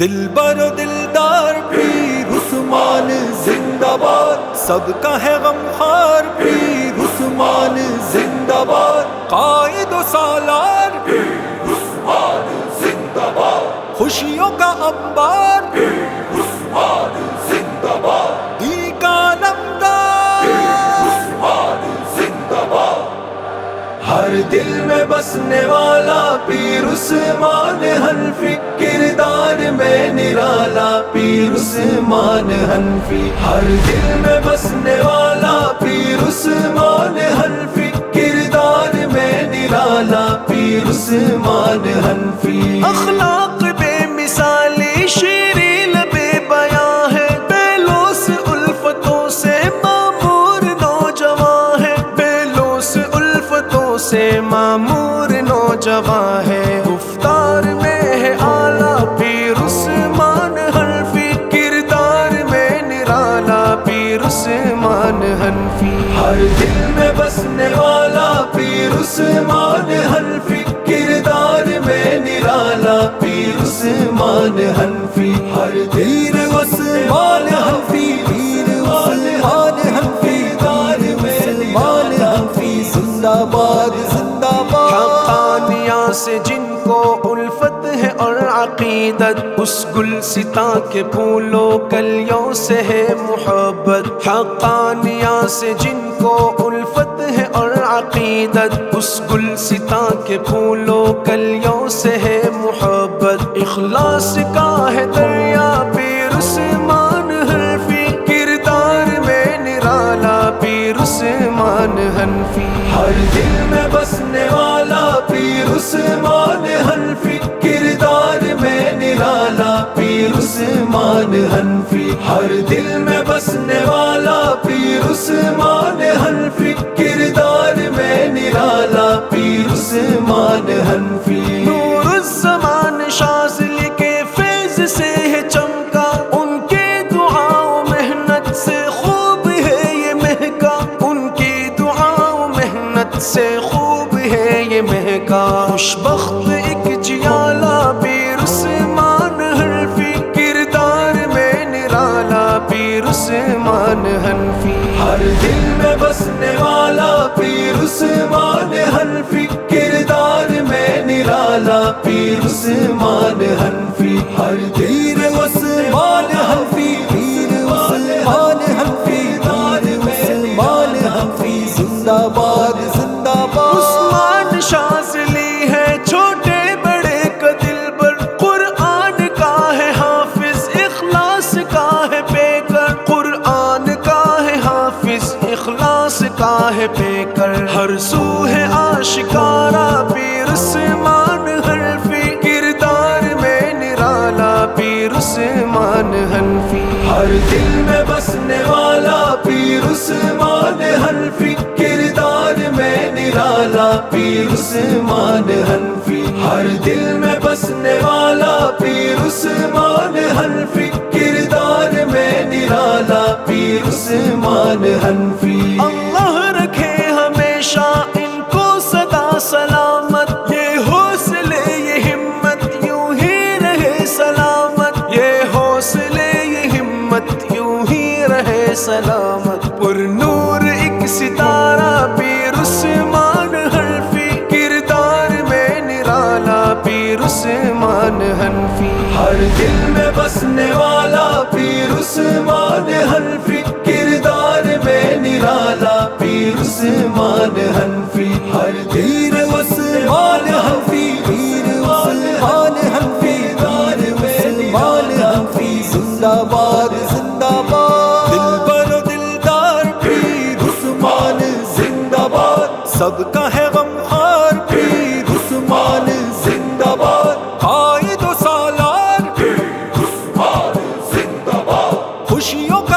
دلبر و دلدار پیر عثمان زندہ باد، سب کا ہے غمخوار پیر عثمان زندہ باد، قائد و سالار پیر عثمان زندہ باد، خوشیوں کا انبار پیر عثمان زندہ باد، دی کا نمدار پیر عثمان زندہ باد، ہر دل میں بسنے والا پیر عثمان حنفی، کردار میں نرالا پیر عثمان حنفی، ہر دل میں بسنے والا پیر عثمان حنفی، کردار میں نرالا پیر عثمان حنفی، اخلاق بے مثالی شیریں لبے بیاں ہے، بے لوث الفتوں سے معمور نوجوان ہے، بے لوث الفتوں سے معمور نوجوان ہے، گفتار میں ہے اعلیٰ پیر عثمان حنفی، کردار میں نرالا پیر عثمان حنفی، ہر دل میں بسنے والا پیر عثمان حنفی، کردار میں نرالا پیر عثمان حنفی، ہر دل عثمان حنفی، پیر عثمان حنفی، کردار میں عثمان حنفی، زندہ باد زندہ باد، حقانیہ سے جن کو الفت ہے اور عقیدت، اس گلستاں کے پھولوں کلیوں سے ہے محبت، حقانیہ سے جن کو الفت ہے اور عقیدت، اس گلستاں کے پھولوں کلیوں سے ہے محبت، اخلاص کا ہے دریا پیر عثمان حنفی، کردار میں نرالا پیر عثمان حنفی، ہر دل میں بسنے والا پیر عثمان حنفی، کردار میں نرالا پیر عثمان حنفی، ہر دل میں بسنے والا پیر عثمان حنفی، کردار میں نرالا پیر عثمان حنفی، نور الزمان شاذلی کے فیض سے ہے چمکا، ان کے دعاؤں محنت سے خوب ہے یہ مہکا، ان کی دعاؤں محنت سے خوب ہے یہ مہکا، خوشبخت ایک جیالا پیر عثمان حنفی، کردار میں نرالا پیر عثمان حنفی، ہر دل میں بسنے والا پیر عثمان حنفی، کردار میں نرالا پیر عثمان حنفی، ہر دل عثمان حنفی، پیر عثمان حنفی، کردار میں عثمان حنفی، زندہ باد زندہ باد، عثمان شاذلی ہے چھوٹے بڑے کا دلبر، قرآن کا ہے حافظ، اخلاص کا ہے پیکر، قرآن کا ہے حافظ، اخلاص کا ہے پیکر، ہر سو ہے آشکارا پیر عثمان حنفی، کردار میں نرالا پیر عثمان حنفی، ہر دل میں بسنے والا پیر عثمان حنفی، کردار میں نرالا پیر عثمان حنفی، ہر دل میں بسنے والا پیر عثمان حنفی، کردار میں نرالا پیر عثمان حنفی، اللہ رکھے ہمیشہ ان کو سدا سلامت، یہ حوصلے یہ ہمت یوں ہی رہے سلامت، یہ حوصلے یہ ہمت یوں ہی رہے سلامت، پر نور ایک ستارہ پیر عثمان حنفی، کردار میں نرالا پیر عثمان حنفی، ہر دل میں بسنے والا پیر عثمان حنفی، کردار میں نرالا پیر عثمان حنفی، ہر دل عثمان حنفی، پیر عثمان حنفی، کردار میں عثمان حنفی، زندہ باد زندہ باد، دلبر و دلدار پیر عثمان زندہ باد، سب کا ہے غمخوار پیر عثمان زندہ باد، قائد و سالار پیر عثمان زندہ باد، خوشیوں کا